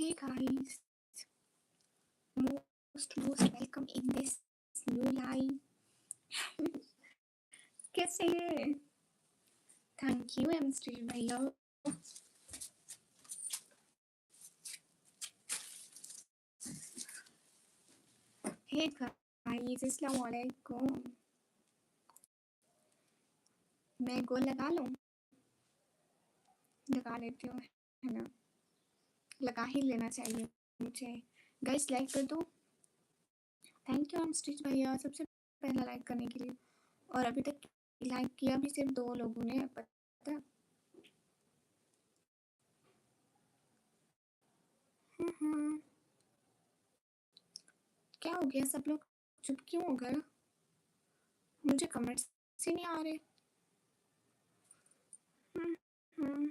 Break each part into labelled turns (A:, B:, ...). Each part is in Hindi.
A: Hey guys, most welcome in this new life. कैसे हैं? Thank you, MC भैया. Hey guys, अस्सलाम वालेकुम. मैं गोल लगा लूँ? लगा लेती हूँ, है ना? लगा ही लेना चाहिए मुझे. गाइस लाइक कर दो. थैंक यू MC भैया सबसे पहला लाइक करने के लिए. और अभी तक लाइक किया भी सिर्फ 2 लोगों ने, पता. क्या हो गया, सब लोग चुप क्यों हो गए? मुझे कमेंट्स से नहीं आ रहे. हम्म.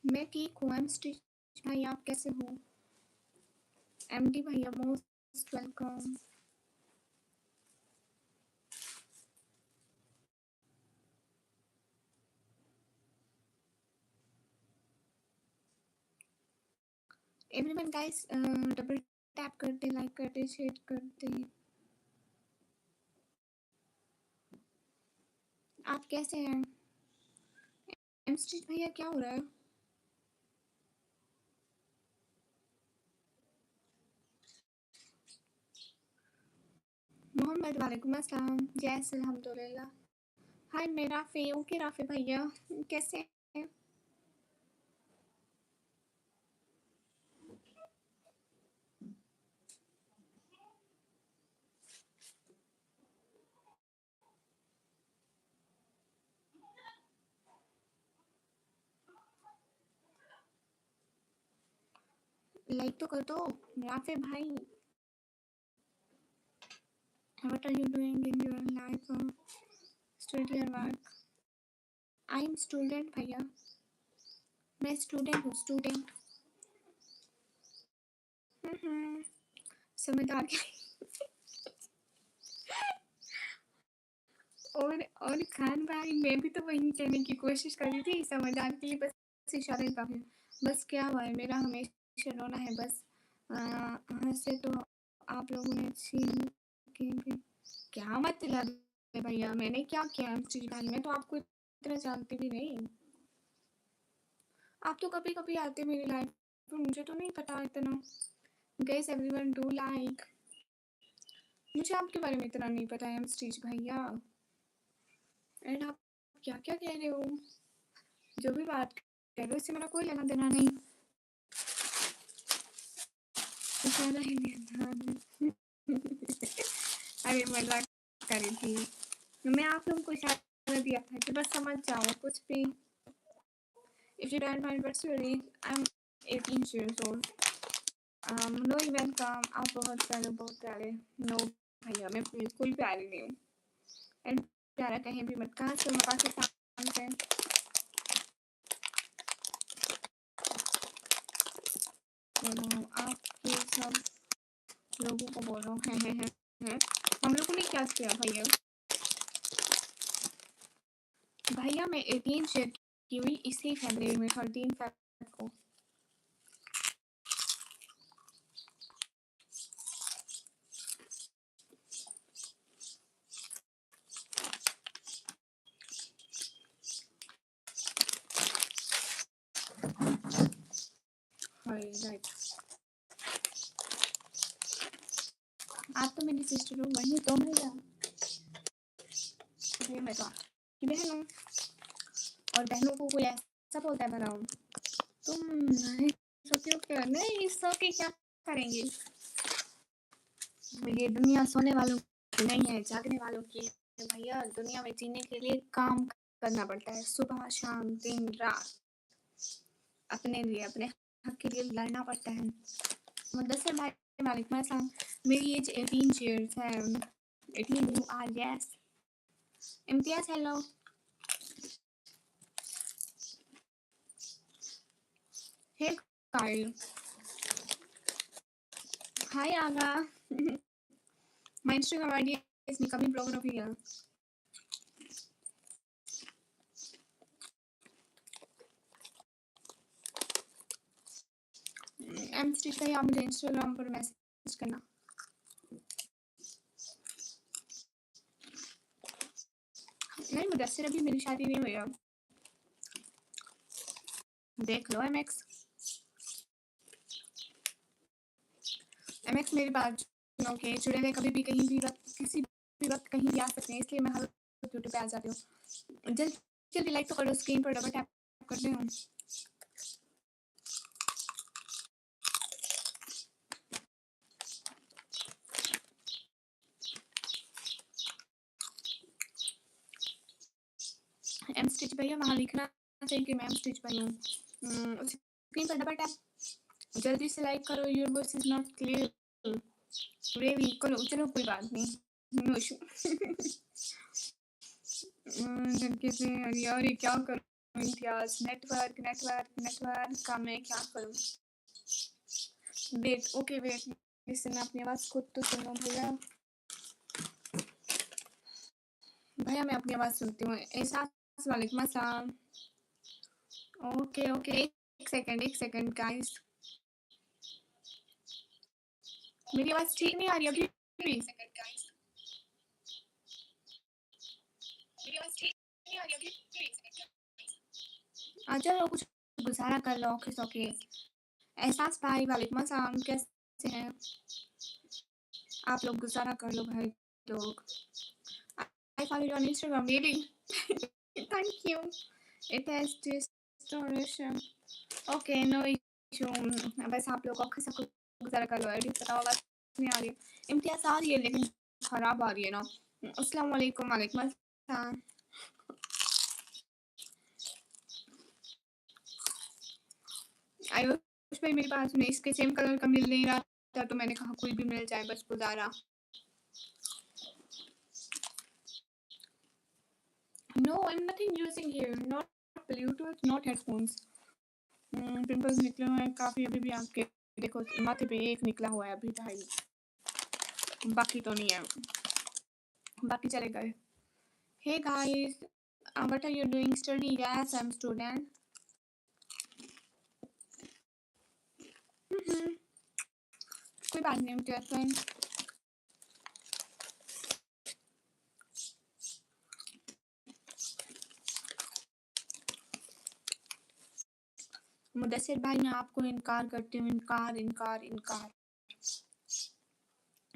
A: मैं ठीक हूँ MC भाई, आप कैसे हो? MD भैया most welcome. Everyone guys double tap कर दे, लाइक कर दे, शेयर कर दे. आप कैसे हैं MC भैया? क्या हो रहा है? मोहम्मद वालेकुम अस्सलाम. जैस अल्हम्दुलिल्लाह. हाय मेरा राफे. ओके राफे भैया कैसे हैं? लाइक तो कर दो राफे भाई. What are you doing in your life? Study or work? I am student भैया. मैं स्टूडेंट हूँ, स्टूडेंट. समझदार के और खान भाई, मैं भी तो वही कहने की कोशिश कर रही थी. समझदार के लिए बस इशारे काफी. बस क्या हुआ है, मेरा हमेशा रोना है बस. हंसे तो आप लोगों ने अच्छी क्या मतलब है भैया? मैंने क्या किया MC भाई? मैं तो आपको इतना जानती भी नहीं. आप तो कभी कभी आते मेरी लाइफ पर, मुझे तो नहीं पता इतना. Guys everyone do like. मुझे आपके बारे में इतना नहीं पता है MC भैया. एंड आप क्या क्या कह रहे हो? जो भी बात कर रहे हो इससे मेरा कोई लेना देना नहीं. अरे मजाक कर रही थी. मैं आप लोगों को इशारा दिया था कि बस समझ जाओ कुछ भी. If you don't mind what's your age, I'm 18 years old. No welcome. आप बहुत प्यारे. नो भैया मैं बिल्कुल प्यारी नहीं हूँ. एंड प्यारा कहीं भी मत. कहाँ से? मैं पाकिस्तान से. आप ये सब लोगों को बोलो हैं. हम लोगों ने क्या किया भैया? भैया मैं 18 शेयर की हुई इसी फरवरी में, 13 फरवरी को. राइट. आप तो मेरी सिस्टर हो. वही तो भैया. मैं तो आपकी बहन हूँ. और बहनों को कोई ऐसा बोलता है बनाओ. तुम सोचो क्या? नहीं सो के क्या करेंगे? ये दुनिया सोने वालों की नहीं है, जागने वालों की है भैया. दुनिया में जीने के लिए काम करना पड़ता है, सुबह शाम दिन रात. अपने लिए, अपने हक के लिए लड़ना पड़ता है. मुद्दसर भाई वालेकुम अस्सलाम. मेरी एज 18 years है. 18 you are. yes. Imtiaz hello. Hey guys Hi Aga. My Instagram ID is becoming blogger of the year. M stitch का ही आप मुझे इंस्टाग्राम पर मैसेज करना. नहीं मुदस्सिर अभी मेरी शादी नहीं हुई है. देख लो MX. MX मेरी बात सुनो कि जुड़े हुए कभी भी कहीं भी वक्त किसी भी वक्त कहीं भी आ सकते हैं, इसलिए मैं हर यूट्यूब पे आ जाती हूँ. जल्दी लाइक तो करो, स्क्रीन पर डबल टैप कर दे. एम स्टिच भैया वहाँ लिखना चाहिए कि मैं एम स्टिच भाई हूँ. स्क्रीन पर डबल टैप. जल्दी से लाइक करो. Your voice is not clear. रेवी करो. चलो कोई बात नहीं. No issue. जल्दी से यार ये क्या करूँ इम्तियाज. नेटवर्क का मैं क्या करूँ. Wait okay wait. इससे मैं अपनी आवाज़ खुद तो सुनो भैया. भैया मैं अपनी आवाज़ सुनती हूँ. एहसास वालेकुम अस्सलाम. ओके एक सेकंड गाइस. मेरी आवाज़ ठीक नहीं आ रही अभी भी. अच्छा कुछ गुजारा कर लो. ओके. एहसास भाई वालेकुम अस्सलाम. कैसे हैं आप लोग. गुजारा कर लो भाई लोग. I follow you on Instagram. Really? Thank you. It has distortion. Okay, no issue. बस आप लोग औखे से गुजारा कर लो. एडिट बताओ बस नहीं आ रही. इम्तियाज आ रही है लेकिन खराब आ रही है ना. अस्सलाम वालेकुम. वालेकुम अस्सलाम. आयुष भाई मेरी बात सुने. इसके सेम कलर का मिल नहीं रहा था तो मैंने कहा कोई भी मिल जाए बस गुजारा. No, I'm nothing using here. Not Bluetooth, not headphones. Pimples निकले हुए हैं काफ़ी अभी भी आपके. देखो माथे पे एक निकला हुआ है अभी भाई. बाकी तो नहीं है. बाकी चले गए. Hey guys, what are you doing? Study? Yes, I'm student. कोई बात नहीं. फ्रेंड मुदस्सिर भाई मैं आपको इनकार करती हूँ. इनकार.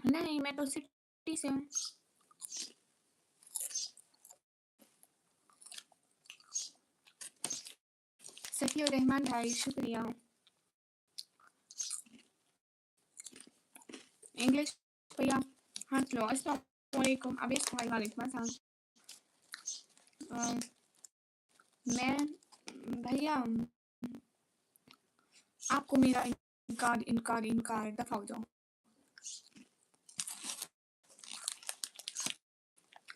A: नहीं मैं तो सिटी से हूँ. सफी रहमान भाई शुक्रिया. इंग्लिश भैया हाथ लो. अस्सलाम वालेकुम. अबे भाई वालेकुम अस्सलाम. मैं भैया आपको मेरा इनकार दफा हो जाओ.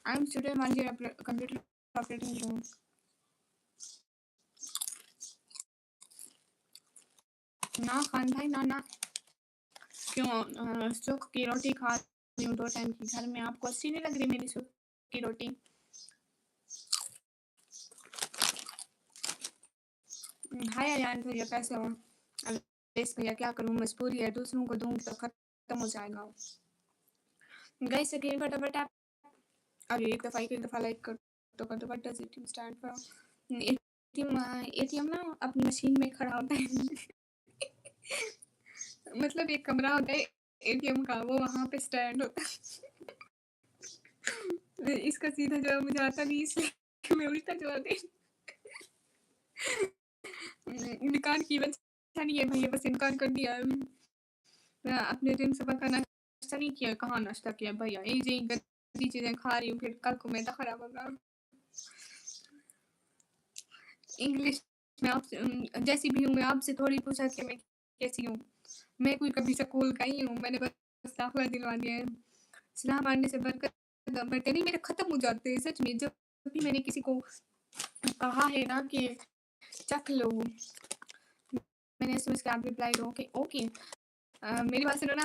A: I am student 1 year computer operating room. ना खान भाई ना. क्यों सुख की रोटी खा रही हूँ 2 टाइम की. घर में आपको अच्छी नहीं लग रही मेरी सुख की रोटी. हाय अयान भैया कैसे हो. अवेश भैया क्या करूँ मजबूरी है. दूसरों को दूंगी तो खत्म हो जाएगा. गाइस स्क्रीन पर डबल टैप. अब एक दफ़ा लाइक कर तो कर दो. What does ATM stand for. ATM ना अपनी मशीन में खड़ा होता है. मतलब एक कमरा होता है एटीएम का. वो वहाँ पे स्टैंड होता है. इसका सीधा जवाब मुझे आता नहीं इसलिए मैं उल्टा जवाब दे. इनकार की वजह नहीं है भैया बस इनकार कर दिया. अपने दिन सुबह का नाश्ता नहीं किया. कहाँ नाश्ता किया भैया. ये गंदी चीजें खा रही हूँ फिर कल को मैदा खराब होगा. इंग्लिश में आप जैसी भी हूँ मैं आपसे थोड़ी पूछा कि मैं कैसी हूँ. मैं कोई कभी स्कूल गई हूँ. मैंने बस दाखिला दिलवा दिया है. सलाह मारने से बरकत नहीं मेरे खत्म हो जाते हैं सच में. जब भी मैंने किसी को कहा है ना कि चख लो मैंने SMS का रिप्लाई दो ओके. मेरी बात सुनो ना.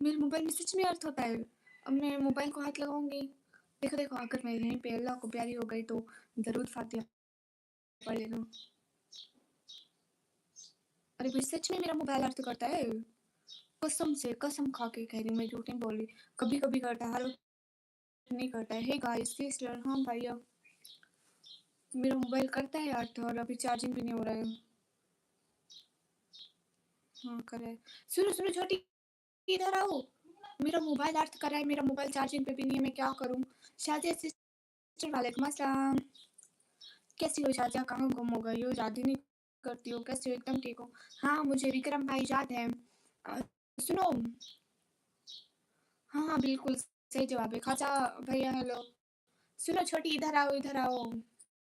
A: मेरे मोबाइल में सच में अर्थ होता है। अब मैं मोबाइल को हाथ लगाऊँगी, देखो, देखो अगर मैं यहीं पे अल्लाह को प्यारी हो गई तो ज़रूर फ़ातिहा पढ़ लेना। अरे भाई सच में मेरा मोबाइल अर्थ करता है। कसम से, कसम खा के कह रही हूँ, मैं झूठ नहीं बोल रही। कभी-कभी करता है, हर वक़्त नहीं करता है। हे गाइस सिस्टर, हाँ भैया, मेरा मोबाइल करता है अर्थ और अभी चार्जिंग भी नहीं हो रहा है। हाँ, कर रहा है। सुनो, सुनो छोटी, इधर आओ। मेरा मोबाइल अर्थ कर रहा है, मेरा मोबाइल चार्जिंग पे भी नहीं है, मैं क्या करूँ? शाज़िया सिस्टर वालेकुम अस्सलाम। कैसी हो शाज़िया? कहाँ गुम हो गई हो? याद ही नहीं करती हो। कैसे हो? एकदम ठीक हो? हाँ, मुझे विक्रम भाई याद है। सुनो, हाँ, हाँ, बिल्कुल सही जवाब है। खाजा भैया हेलो। सुनो छोटी, इधर आओ, इधर आओ।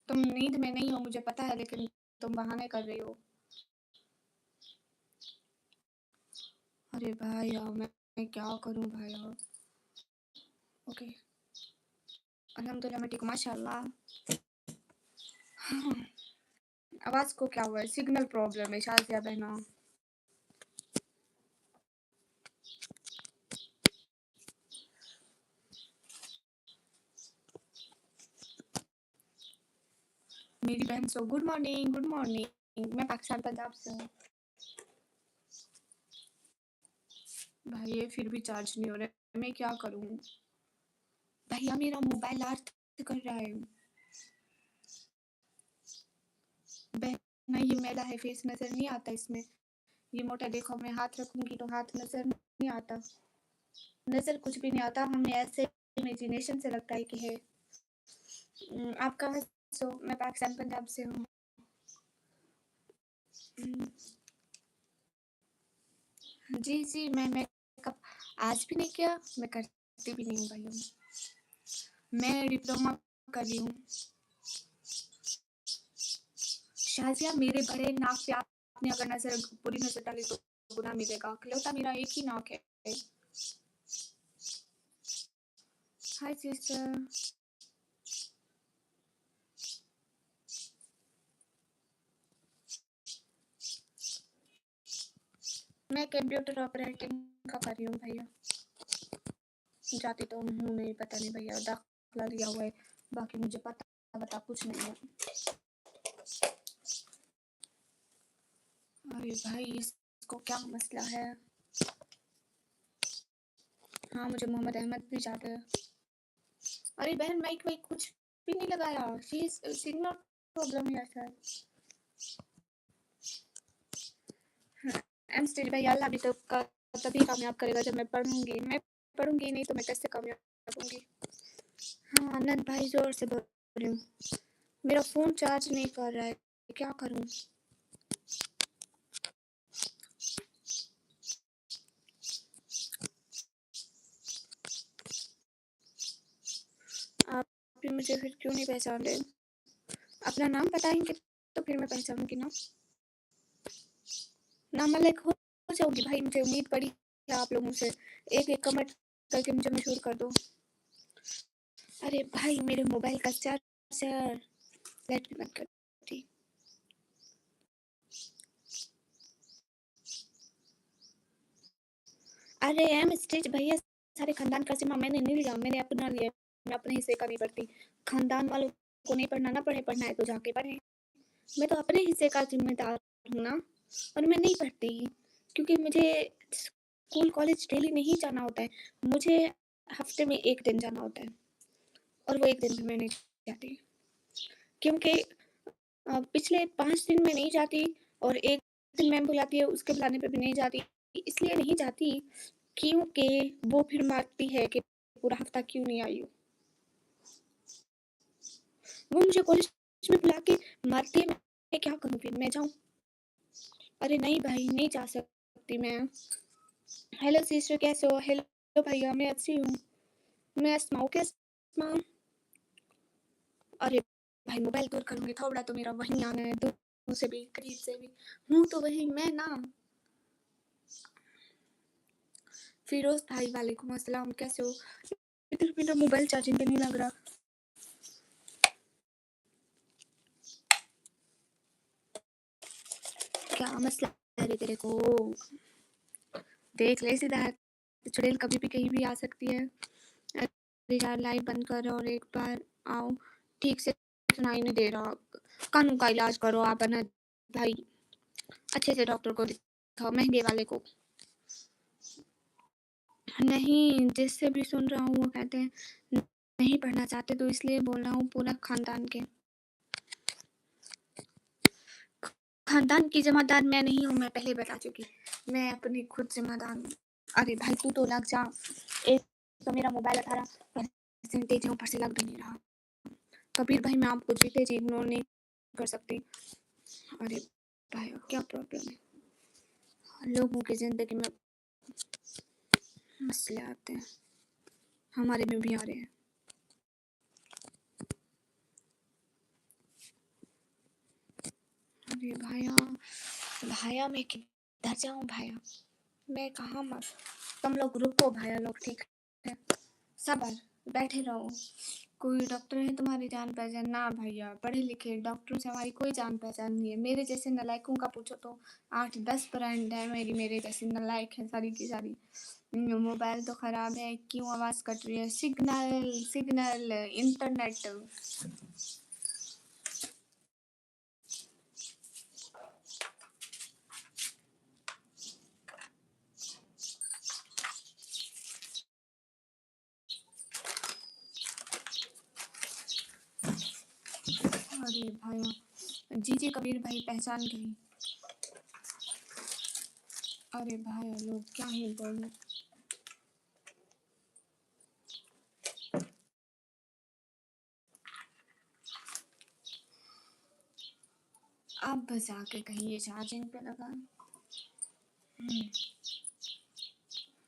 A: तुम नींद में नहीं हो मुझे पता है, लेकिन तुम बहाने कर रही हो। अरे भाई यार, मैं क्या करूँ भाई यार? ओके, अल्हम्दुलिल्लाह मैं ठीक हूँ, माशाल्लाह। हाँ, आवाज़ को क्या हुआ है? सिग्नल प्रॉब्लम है शाज़िया बहना। मेरी बहन so good morning, good morning. मैं पाकिस्तान पंजाब से हूँ। भाई ये फिर भी चार्ज नहीं हो रहा है, मैं क्या करूँ? भैया मेरा मोबाइल अर्थ कर रहा है। बहना ये मैला है, फेस नज़र नहीं आता इसमें। ये मोटा देखो, मैं हाथ रखूंगी तो हाथ नज़र नहीं आता। नज़र कुछ भी नहीं आता, हमें ऐसे इमेजिनेशन से लगता है कि है। आप कहाँ से हो? मैं पाकिस्तान पंजाब से हूँ। जी जी, मैं मेकअप आज भी नहीं किया, मैं करती भी नहीं हूँ भाई। मैं डिप्लोमा कर रही हूँ। शाज़िया मेरे बड़े नाक पे आपने अगर नजर पूरी नजर डाली तो गुनाह मिलेगा। खिलौता मेरा एक ही नाक है। हाय सिस्टर। मैं कंप्यूटर ऑपरेटिंग का कर रही हूँ भैया। जाती तो हूँ नहीं, पता नहीं भैया, दाखिला दिया हुआ है, बाकी मुझे पता कुछ नहीं है। अरे भाई इसको क्या मसला है? हाँ मुझे मोहम्मद अहमद भी जाते हैं। अरे बहन माइक वाइक कुछ भी नहीं लगाया, सिग्नल प्रॉब्लम है शायद। एम स्टेज भाई अल्लाह भी तो तभी कामयाब करेगा जब मैं पढ़ूंगी। मैं पढ़ूंगी नहीं तो मैं कैसे कामयाब होंगी? हाँ आनंद भाई जोर से बोल रही हूँ। मेरा फ़ोन चार्ज नहीं कर रहा है, क्या करूँ? आप भी मुझे फिर क्यों नहीं पहचान रहे? अपना नाम बताएंगे तो फिर मैं पहचानूंगी ना। नाम अलग हो जाऊंगी भाई, मुझे उम्मीद पड़ी है आप लोगों से। एक एक कमेंट करके मुझे मशहूर कर दो। अरे भाई मेरे मोबाइल का चार्जर लाइट भी बंद कर दी। अरे एम स्टेज भैया, सारे खानदान का जिम्मा मैंने नहीं लिया, मैंने अपना लिया। मैं अपने हिस्से का नहीं पढ़ती। खानदान वालों को नहीं पढ़ना ना पढ़े, पढ़ना है तो जाके पढ़े। मैं तो अपने हिस्से का जिम्मेदार हूँ ना। और मैं नहीं पढ़ती क्योंकि मुझे स्कूल कॉलेज डेली नहीं जाना होता है। मुझे हफ्ते में एक दिन जाना होता है और वो एक दिन भी मैं नहीं जाती क्योंकि पिछले 5 दिन में नहीं जाती और एक दिन मैम बुलाती है, उसके बुलाने पे भी नहीं जाती। इसलिए नहीं जाती क्योंकि वो फिर मारती है कि पूरा हफ्ता क्यों नहीं आई हो। वो मुझे कॉलेज में बुला के मारती है, मैं क्या करूँ फिर? मैं जाऊँ? अरे नहीं भाई, नहीं जा सकती मैं। हेलो सिस्टर कैसे हो? हेलो भैया मैं अच्छी हूँ। मैं अस्मा हूँ, कैसे अस्मा? अरे भाई मोबाइल दूर करूँगी थोड़ा तो मेरा वहीं आना है, दूर से भी करीब से भी हूँ तो वही मैं ना। फिरोज भाई वालेकुम अस्सलाम, कैसे हो? इधर मेरा मोबाइल चार्जिंग पे नहीं लग रहा। क्या मसला है रे तेरे को? देख ले सीधा चुड़ैल कभी भी कहीं भी आ सकती है। अरे यार लाइट बंद करो और एक बार आओ, ठीक से सुनाई नहीं दे रहा, कानों का इलाज करो आप अनंत भाई, अच्छे से डॉक्टर को दिखाओ, महंगे वाले को नहीं। जिससे भी सुन रहा हूँ वो कहते हैं नहीं पढ़ना चाहते, तो इसलिए बोल रहा हूँ पूरा खानदान की जिम्मेदार मैं नहीं हूँ, मैं पहले बता चुकी, मैं अपनी खुद जिम्मेदार हूँ। अरे भाई तू तो लग जा, एक तो मेरा मोबाइल 18% है, ऊपर से लग भी नहीं रहा। कबीर भाई मैं आपको जीते जी इग्नोर नहीं कर सकती। अरे भाई क्या प्रॉब्लम है, लोगों की जिंदगी में मसले आते हैं, हमारे में भी आ रहे हैं। अरे भाया मैं किधर जाऊँ भाया, मैं कहाँ मर, तुम लोग रुको भाया लोग, ठीक है सबर बैठे रहो। कोई डॉक्टर है तुम्हारी जान पहचान? ना भैया, पढ़े लिखे डॉक्टरों से हमारी कोई जान पहचान नहीं है। मेरे जैसे नलायकों का पूछो तो 8-10 फ्रेंड है मेरे जैसे नलायक है सारी की सारी। मोबाइल तो खराब है, क्यों आवाज कट रही है? Signal internet. अरे भाई जी कबीर भाई पहचान गई। अरे भाई लोग क्या ही बोले। अब जाके कहीं ये चार्जिंग पे लगा।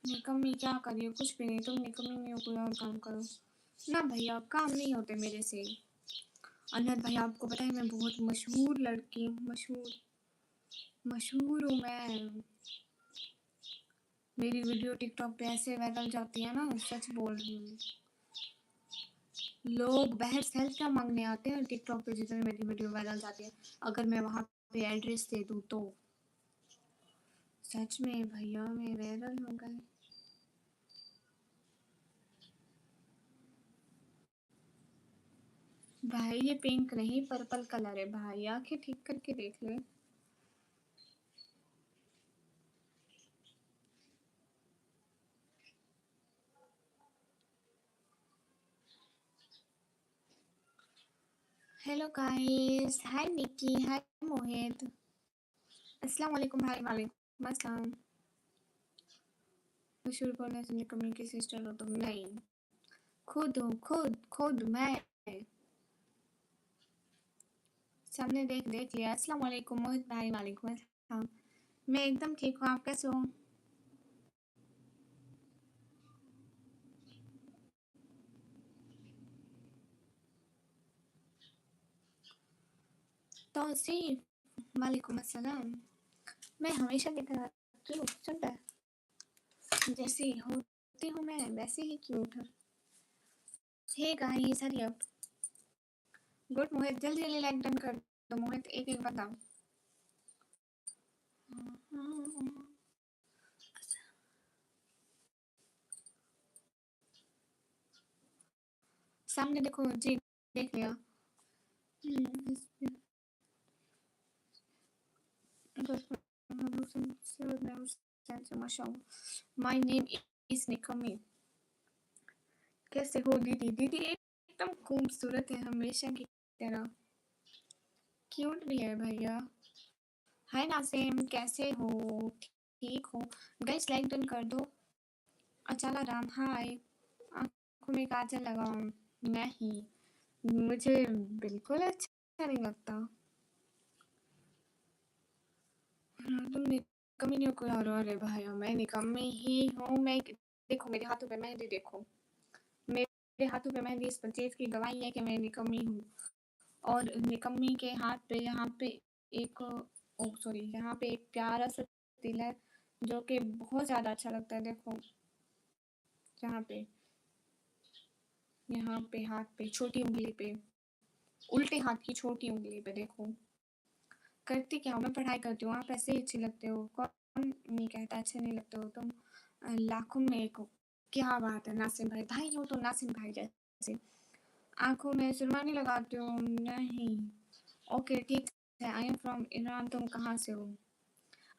A: निकम्मी क्या करिए, कुछ भी नहीं, तुम निकम्मी नहीं हो, कोई और काम करो ना भैया, काम नहीं होते मेरे से। अनहद भाई आपको पता है मैं बहुत मशहूर लड़की हूँ, मशहूर हूँ मैं। मेरी वीडियो टिकटॉक पे ऐसे वायरल जाती है ना, सच बोल रही हूँ। लोग बहस क्या मांगने आते हैं टिकटॉक पे, जितने मेरी वीडियो वायरल जाती है, अगर मैं वहाँ पे एड्रेस दे दूँ तो सच में भैया मैं वायरल हो गए। भाई ये पिंक नहीं पर्पल कलर है भाई, आंखें ठीक करके देख ले। हेलो गाइस, हाय निकी, हाय मोहित, अस्सलाम वालेकुम भाई, वालेकुम अस्सलाम। मशहूर बोलने से निकम्मी की सिस्टर हो तुम? नहीं, खुद हूँ, खुद मैं। सबने देख लिया। अस्सलाम वालेकुम मोहित भाई, वालेकुम अस्सलाम। मैं एकदम ठीक हूँ, आप कैसे हो? तौसीफ वालेकुम अस्सलाम। मैं हमेशा की तरह क्यूट सुंदर, जैसी होती हूँ मैं वैसे ही cute. Hey guys hurry up. Good Mohit, जल्दी जल्दी लाइक डन कर दो मोहित, एक एक बताओ। सामने देखो जी, देख लिया। My name is Nikmi. कैसे हो दीदी? दीदी एकदम खूबसूरत है हमेशा की तरह, क्यूट भी है भैया। हाय नासिम, कैसे हो? ठीक हो? गाइस लाइक डन कर दो। अचाला राम हाय। आंखों में काजल लगाओ? नहीं, मुझे बिल्कुल अच्छा नहीं लगता। तुम निकम्मी नहीं हो कोई और? अरे भाई मैं निकम्मी ही हूँ। मैं देखो मेरे हाथों पे मेहंदी, देखो मेरे हाथों पे मेहंदी, इस चीज की गवाही है कि मैं निकम्मी हूँ। और निकम्मी के हाथ पे यहाँ पे एक, ओ सॉरी, यहाँ पे एक प्यारा सा तिल है जो कि बहुत ज्यादा अच्छा लगता है। देखो यहाँ पे हाथ पे छोटी उंगली पे, उल्टे हाथ की छोटी उंगली पे देखो। करती क्या हूँ मैं? पढ़ाई करती हूँ। आप ऐसे ही अच्छी लगते हो, कौन नहीं कहता अच्छे नहीं लगते हो तुम? लाखों में एक हो। क्या बात है नासिम भाई, भाई हो तो नासिम भाई जैसे। आँखों में सुरमा नहीं लगाते हो? नहीं। ओके ठीक है, आई एम फ्रॉम ईरान, तुम कहाँ से हो?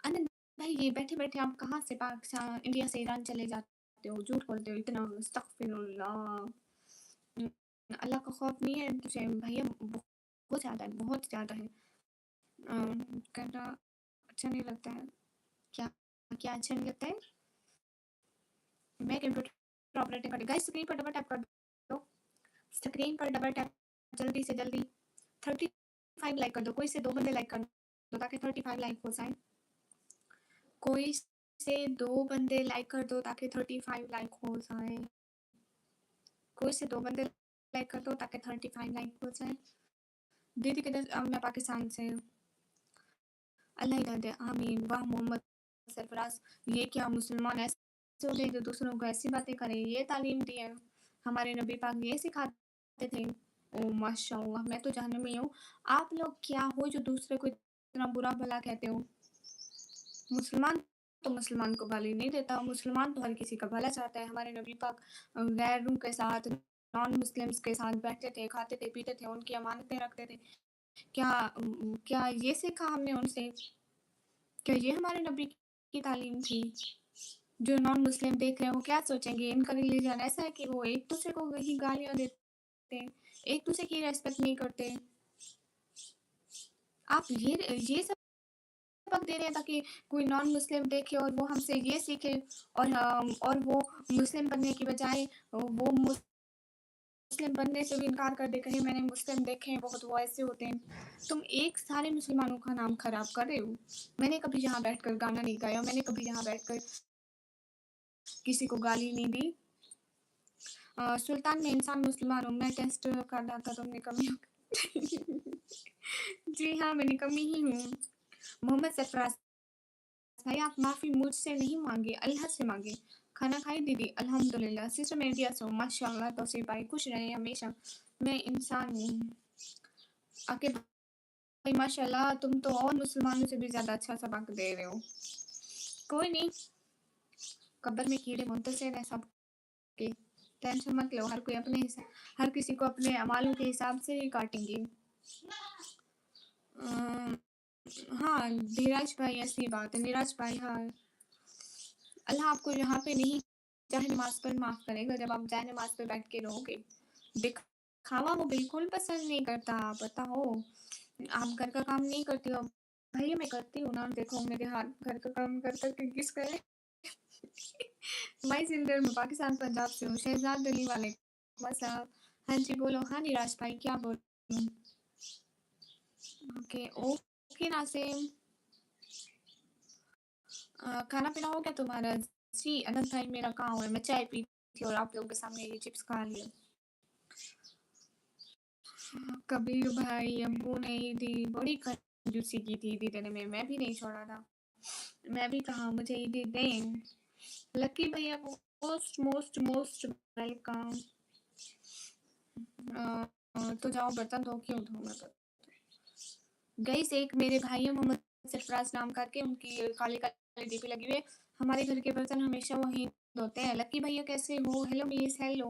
A: आनंद भाई ये बैठे-बैठे आप कहाँ से पाकिस्तान इंडिया से ईरान चले जाते हो? झूठ बोलते हो इतना, अस्तगफिरुल्लाह। उम, अल्लाह का खौफ नहीं है तुझे भैया? बहुत ज़्यादा है, बहुत ज़्यादा है। कहना अच्छा नहीं लगता है। क्या क्या अच्छा नहीं लगता है? मैं कंप्यूटर ऑपरेटिंग कर गाइस स्क्रीन पर डबल टैप कर दो। स्क्रीन पर डबल टैप जल्दी से जल्दी। 35 लाइक कर दो, कोई से 2 बंदे लाइक कर दो ताकि 35 लाइक हो जाए। कोई से 2 बंदे लाइक कर दो ताकि 35 लाइक हो जाए। कोई से 2 बंदे लाइक कर दो ताकि 35 लाइक हो जाए। दीदी किधर? मैं पाकिस्तान से हूँ। अल्लाह हिदायत दे, आमीन। वाह मोहम्मद सरफराज, ये क्या मुसलमान ऐसे हो गए जो दूसरों को ऐसी बातें करें? ये तालीम दी है हमारे नबी पाक, ये सिखाते थे। ओ माशाल्लाह, मैं तो जहन्नमी हूँ। आप लोग क्या हो जो दूसरे को इतना बुरा भला कहते हो? मुसलमान तो मुसलमान को गाली नहीं देता, मुसलमान तो हर किसी का भला चाहता है। हमारे नबी पाक गैरों के साथ, नॉन मुस्लिम्स के साथ बैठते थे, खाते थे, पीते थे, उनकी अमानतें रखते थे। क्या ये सीखा हमने उनसे? क्या ये हमारे नबी की तालीम थी? जो नॉन मुस्लिम देख रहे हैं वो क्या सोचेंगे? इनका रिलीजन ऐसा है कि वो एक दूसरे को ही गालियाँ देते हैं, एक दूसरे की रेस्पेक्ट नहीं करते। आप ये सबक दे रहे हैं ताकि कोई नॉन मुस्लिम देखे और वो हमसे ये सीखे, और वो मुस्लिम बनने की बजाय वो मुस्लिम बनने से भी इनकार कर दे, कहीं मैंने मुस्लिम देखे हैं बहुत वो ऐसे होते हैं। तुम एक सारे मुसलमानों का नाम खराब कर रहे हो। मैंने कभी यहाँ बैठकर गाना नहीं गाया, मैंने कभी यहाँ बैठकर किसी को गाली नहीं दी। सुल्तान में इंसान मुसलमान हूँ, मैं टेस्ट कर रहा था, तुमने कमी जी हाँ, मैं निकम्मी ही हूँ। मोहम्मद सरफराज भाई, आप माफ़ी मुझसे नहीं मांगे, अल्लाह से मांगे। खाना खाई दीदी? अल्हम्दुलिल्लाह। सिस्टर मैं इंडिया से हूँ। माशाल्लाह तौसीफ भाई, खुश रहें हमेशा। मैं इंसान हूँ। आके भाई माशाल्लाह, तुम तो और मुसलमानों से भी ज़्यादा अच्छा सबक दे रहे हो। कोई नहीं, कब्र में कीड़े मुंतशिर हैं सबके, टेंशन मत लो। हर किसी को अपने अमालों के हिसाब से ही काटेंगे। अ, हाँ, धीरज भाई ऐसी बात है। नीरज भाई हाँ, अल्लाह आपको यहाँ पे नहीं चाहे नमाज़ पर माफ़ करेगा जब आप जाए नमाज़ पे बैठ के रोओगे। दिखावा वो बिल्कुल पसंद नहीं करता, पता हो। आप घर का काम नहीं करती हो? भैया मैं करती हूँ ना, देखो मेरे हाथ घर का काम कर के किस करे। मैं सिंगर में पाकिस्तान पंजाब से हूँ। शहजाद अली वाले मसला। हाँ जी बोलो। हाँ निराश भाई क्या बोलूँ? ओके ओके नासिम, खाना पीना हो गया तुम्हारा? जी अनंत भाई मेरा कहाँ हुआ है, मैं चाय पी थी और आप लोगों के सामने ये चिप्स खा लिए। कबीर भाई अब्बू ने ईदी बड़ी कंजूसी की थी ईदी देने में, मैं भी नहीं छोड़ा था। मैं भी कहा मुझे ईदी दें। लकी भैया को मोस्ट मोस्ट मोस्ट वेलकम। तो जाओ बर्तन धो, क्यों धो मैं बर्तन। गाइस एक मेरे भाई है मोहम्मद सरफराज नाम करके, उनकी काली काली डीपी लगी हुई है। हमारे घर के बर्तन हमेशा वही धोते हैं। लकी भैया कैसे हो? हेलो मिस, हेलो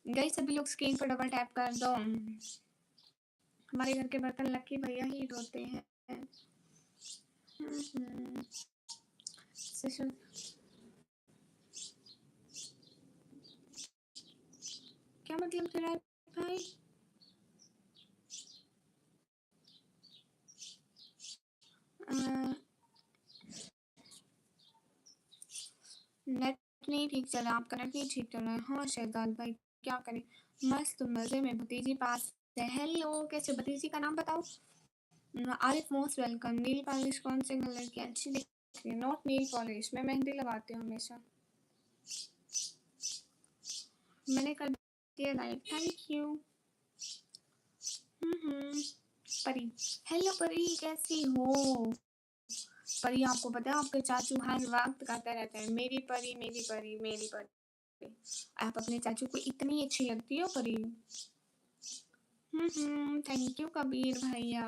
A: गाइस, सभी लोग स्क्रीन पर डबल टैप कर दो। हमारे घर के बर्तन लकी भैया ही धोते हैं। सेशन क्या मतलब तेरा भाई? नेट नहीं ठीक चल रहा, आपका नेट नहीं ठीक चल रहा है। हाँ शहजाद भाई क्या करें, मस्त मज़े में। भतीजी पास है। हेलो कैसे? भतीजी का नाम बताओ। Arif most welcome. Nail polish कौन से कलर की अच्छी दिख रही है? नॉट नील पॉलिश, मैं मेहंदी लगाती हूँ हमेशा। मैंने कर दिया लाइक, थैंक यू। परी, हेलो परी कैसी हो? परी आपको पता है आपके चाचू हर वक्त कहते रहते हैं मेरी परी मेरी परी मेरी परी। आप अपने चाचू को इतनी अच्छी लगती हो परी। थैंक यू कबीर भैया।